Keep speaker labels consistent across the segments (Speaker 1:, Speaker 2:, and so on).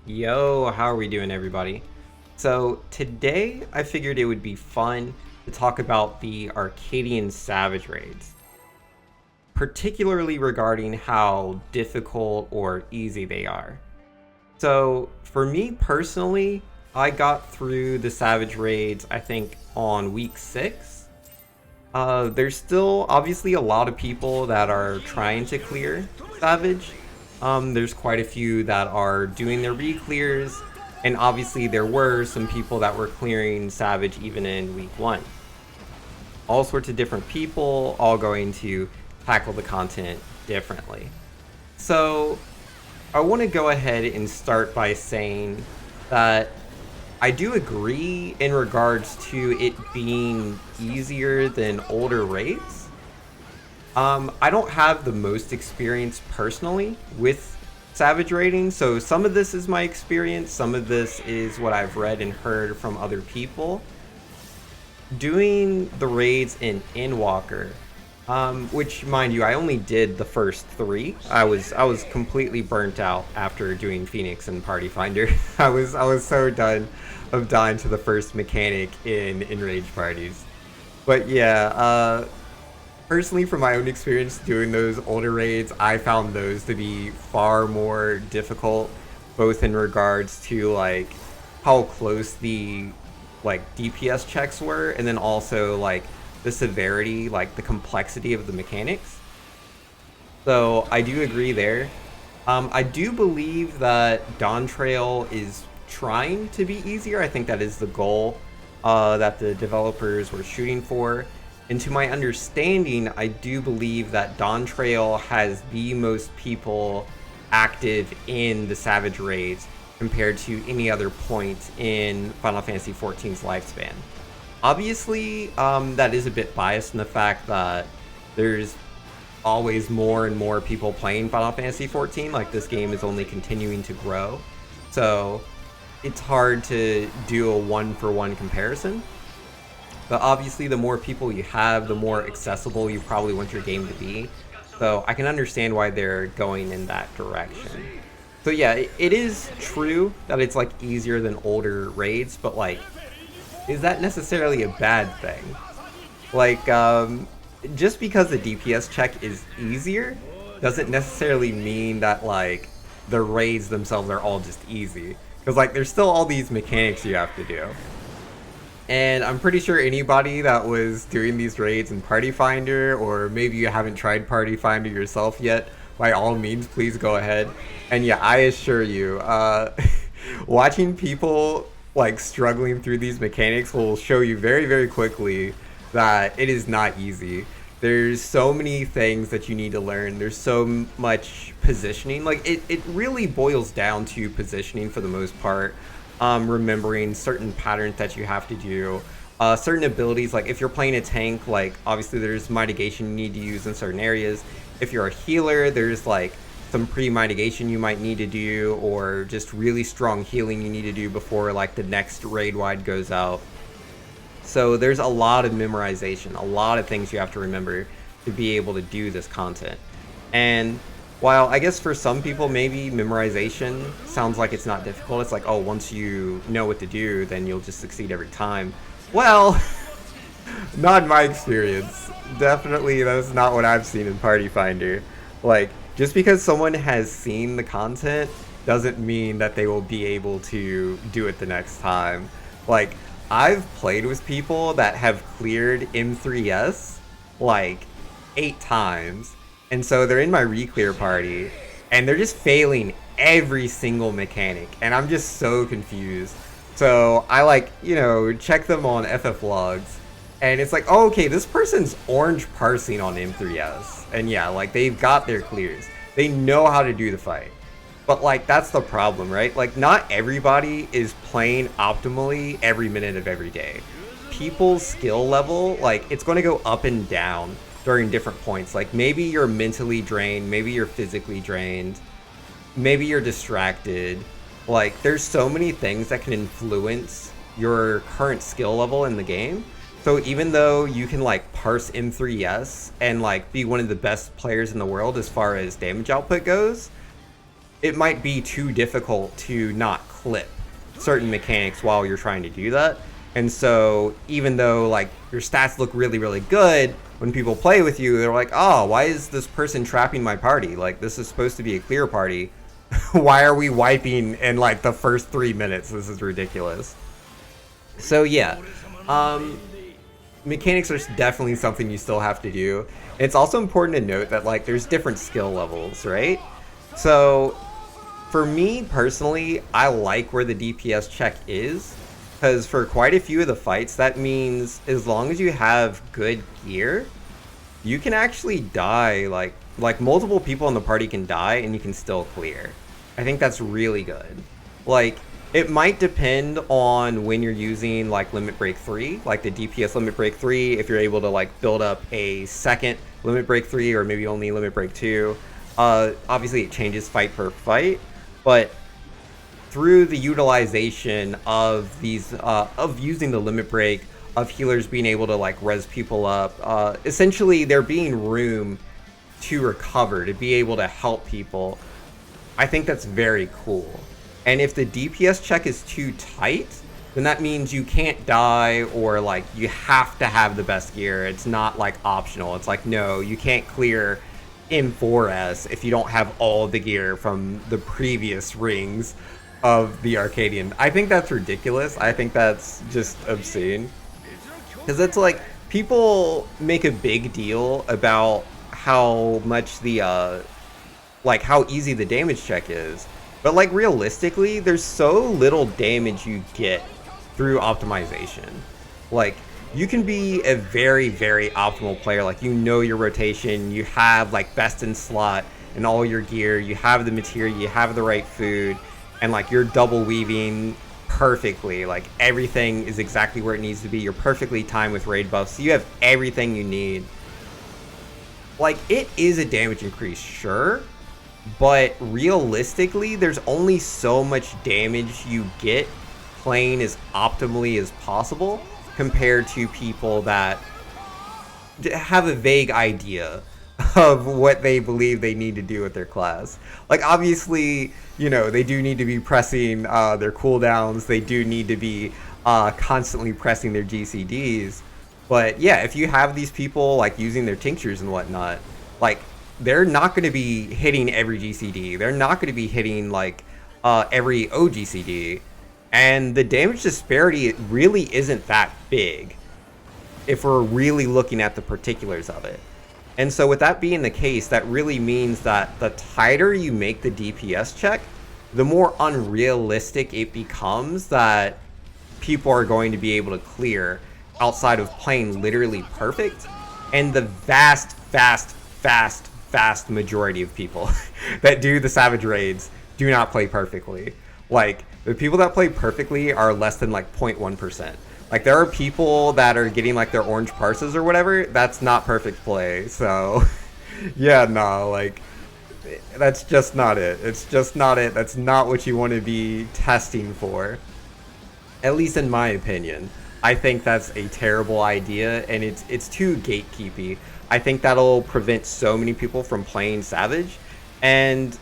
Speaker 1: Yo, how are we doing, everybody? So today I figured it would be fun to talk about the Arcadion Savage raids, particularly regarding how difficult or easy they are. So for me personally, I got through the Savage raids I think on week 6. There's still obviously a lot of people that are trying to clear Savage. There's quite a few that are doing their re-clears, and obviously there were some people that were clearing Savage even in week 1. All sorts of different people, all going to tackle the content differently. So I want to go ahead and start by saying that I do agree in regards to it being easier than older raids. I don't have the most experience personally with Savage raiding, so some of this is my experience, some of this is what I've read and heard from other people. Doing the raids in Endwalker, which, mind you, I only did the first 3. I was completely burnt out after doing Phoenix and Party Finder. I was so done of dying to the first mechanic in Enrage parties. But yeah, personally, from my own experience doing those older raids, I found those to be far more difficult, both in regards to like how close the DPS checks were, and then also like the severity, like the complexity of the mechanics. So I do agree there. I do believe that Dawn Trail is trying to be easier. I think that is the goal that the developers were shooting for. And to my understanding, I do believe that Dawn Trail has the most people active in the Savage raids compared to any other point in Final Fantasy XIV's lifespan. Obviously, that is a bit biased in the fact that there's always more and more people playing Final Fantasy XIV. Like, this game is only continuing to grow. So it's hard to do a one-for-one comparison. But obviously, the more people you have, the more accessible you probably want your game to be. So I can understand why they're going in that direction. So yeah, it is true that it's like easier than older raids, but like, is that necessarily a bad thing? Like, just because the DPS check is easier doesn't necessarily mean that like the raids themselves are all just easy. Because like, there's still all these mechanics you have to do. And I'm pretty sure anybody that was doing these raids in Party Finder, or maybe you haven't tried Party Finder yourself yet, by all means, please go ahead. And yeah, I assure you, watching people like struggling through these mechanics will show you very, very quickly that it is not easy. There's so many things that you need to learn. There's so much positioning. Like, it really boils down to positioning for the most part. Remembering certain patterns that you have to do, certain abilities, like if you're playing a tank, like obviously there's mitigation you need to use in certain areas. If you're a healer, there's like some pre-mitigation you might need to do, or just really strong healing you need to do before like the next raid wide goes out. So there's a lot of memorization, a lot of things you have to remember to be able to do this content. And while I guess for some people maybe memorization sounds like it's not difficult, it's like, oh, once you know what to do, then you'll just succeed every time. Well, not in my experience. Definitely that's not what I've seen in Party Finder. Like, just because someone has seen the content doesn't mean that they will be able to do it the next time. Like, I've played with people that have cleared M3S like 8 times. And so they're in my re-clear party, and they're just failing every single mechanic, and I'm just so confused. So I like, check them on FF logs, and it's like, oh, okay, this person's orange parsing on M3S. And yeah, like, they've got their clears. They know how to do the fight. But like, that's the problem, right? Like, not everybody is playing optimally every minute of every day. People's skill level, like, it's going to go up and down during different points. Like, maybe you're mentally drained, maybe you're physically drained, maybe you're distracted. Like, there's so many things that can influence your current skill level in the game. So even though you can like parse M3S and like be one of the best players in the world as far as damage output goes, it might be too difficult to not clip certain mechanics while you're trying to do that. And so even though like your stats look really, really good, when people play with you, they're like, oh, why is this person trapping my party? Like, this is supposed to be a clear party. Why are we wiping in like the first 3 minutes? This is ridiculous. So yeah, mechanics are definitely something you still have to do. It's also important to note that like there's different skill levels, right? So for me personally, I like where the DPS check is, because for quite a few of the fights, that means as long as you have good gear, you can actually die, like multiple people in the party can die and you can still clear. I think that's really good. Like, it might depend on when you're using like Limit Break 3, like the DPS Limit Break 3, if you're able to like build up a second Limit Break 3 or maybe only Limit Break 2. Obviously it changes fight per fight, but through the utilization of these, of using the Limit Break, of healers being able to like res people up, essentially there being room to recover, to be able to help people, I think that's very cool. And if the DPS check is too tight, then that means you can't die, or like you have to have the best gear. It's not like optional. It's like, no, you can't clear M4S if you don't have all the gear from the previous rings of the Arcadion. I think that's ridiculous. I think that's just obscene. Because it's like, people make a big deal about how much the, like how easy the damage check is. But like realistically, there's so little damage you get through optimization. Like, you can be a very, very optimal player. Like, you know your rotation, you have like best in slot and all your gear, you have the material, you have the right food, and like you're double weaving perfectly. Like, everything is exactly where it needs to be. You're perfectly timed with raid buffs, so you have everything you need. Like, it is a damage increase, sure, but realistically, there's only so much damage you get playing as optimally as possible compared to people that have a vague idea of what they believe they need to do with their class. Like, obviously, you know, they do need to be pressing their cooldowns, they do need to be constantly pressing their GCDs, but yeah, if you have these people like using their tinctures and whatnot, like, they're not going to be hitting every GCD. They're not going to be hitting like every OGCD. And the damage disparity, it really isn't that big if we're really looking at the particulars of it. And so with that being the case, that really means that the tighter you make the DPS check, the more unrealistic it becomes that people are going to be able to clear outside of playing literally perfect. And the vast majority of people that do the Savage raids do not play perfectly. Like, the people that play perfectly are less than like 0.1%. Like, there are people that are getting like their orange parses or whatever. That's not perfect play. So yeah, no, like, that's just not it. It's just not it. That's not what you want to be testing for, at least in my opinion. I think that's a terrible idea, and it's too gatekeepy. I think that'll prevent so many people from playing Savage. And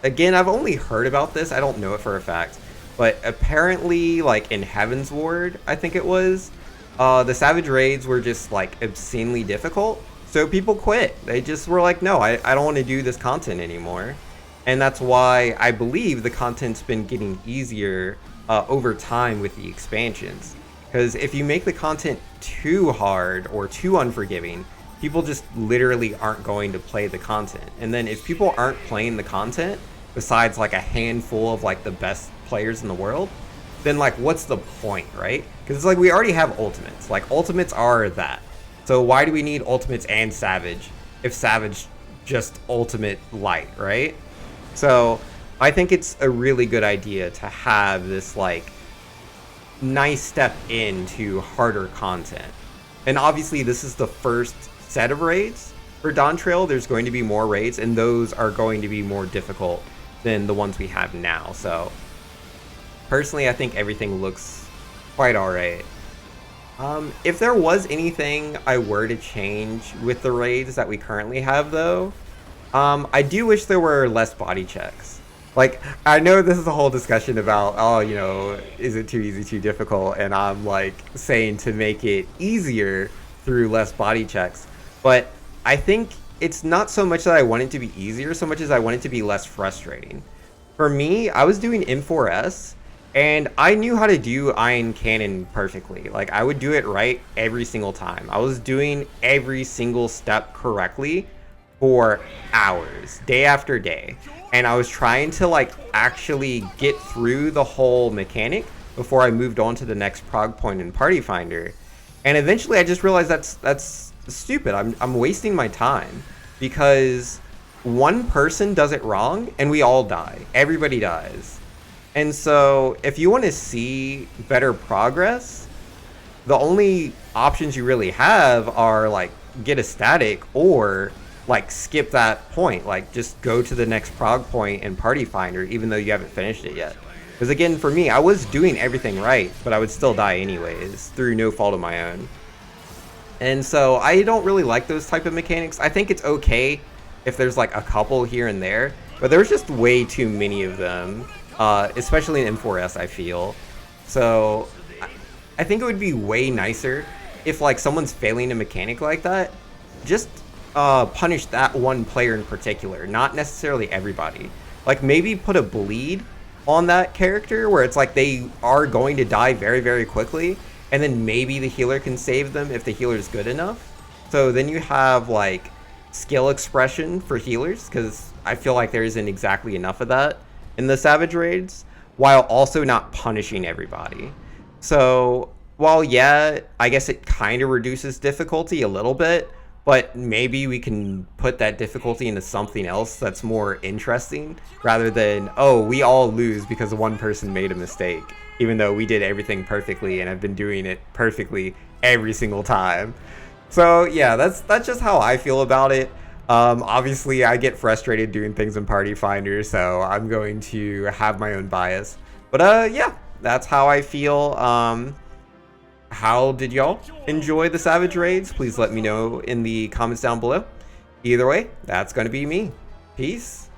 Speaker 1: again, I've only heard about this, I don't know it for a fact, but apparently like in Heaven's Ward, I think it was, the Savage raids were just like obscenely difficult, so people quit. They just were like, no, I don't want to do this content anymore. And that's why I believe the content's been getting easier over time with the expansions. Because if you make the content too hard or too unforgiving, people just literally aren't going to play the content. And then if people aren't playing the content, besides like a handful of like the best players in the world, then like what's the point, right? Because it's like, we already have ultimates. Like, ultimates are that. So why do we need ultimates and Savage if Savage just ultimate light, right? So I think it's a really good idea to have this like nice step into harder content. And obviously this is the first set of raids for Dawn Trail. There's going to be more raids, and those are going to be more difficult than the ones we have now. So personally, I think everything looks quite alright. If there was anything I were to change with the raids that we currently have though, I do wish there were less body checks. Like, I know this is a whole discussion about, oh, you know, is it too easy, too difficult? And I'm like saying to make it easier through less body checks. But I think it's not so much that I want it to be easier, so much as I want it to be less frustrating. For me, I was doing M4S, and I knew how to do Iron Cannon perfectly. Like, I would do it right every single time. I was doing every single step correctly for hours, day after day. And I was trying to like actually get through the whole mechanic before I moved on to the next prog point in Party Finder. And eventually I just realized that's stupid. I'm wasting my time because one person does it wrong and we all die. Everybody dies. And so if you want to see better progress, the only options you really have are like get a static or like skip that point, like just go to the next prog point in Party Finder even though you haven't finished it yet. Because again, for me, I was doing everything right, but I would still die anyways through no fault of my own. And so I don't really like those type of mechanics. I think it's okay if there's like a couple here and there, but there's just way too many of them, especially in M4S, I feel. So I think it would be way nicer if like someone's failing a mechanic like that, just punish that one player in particular, not necessarily everybody. Like maybe put a bleed on that character where it's like they are going to die very, very quickly, and then maybe the healer can save them if the healer is good enough. So then you have like skill expression for healers, because I feel like there isn't exactly enough of that in the Savage Raids, while also not punishing everybody. So while yeah, I guess it kind of reduces difficulty a little bit, but maybe we can put that difficulty into something else that's more interesting rather than, oh, we all lose because one person made a mistake, even though we did everything perfectly and have been doing it perfectly every single time. So yeah, that's just how I feel about it. Obviously, I get frustrated doing things in Party Finder, so I'm going to have my own bias. But yeah, that's how I feel. How did y'all enjoy the Savage Raids? Please let me know in the comments down below. Either way, that's going to be me. Peace.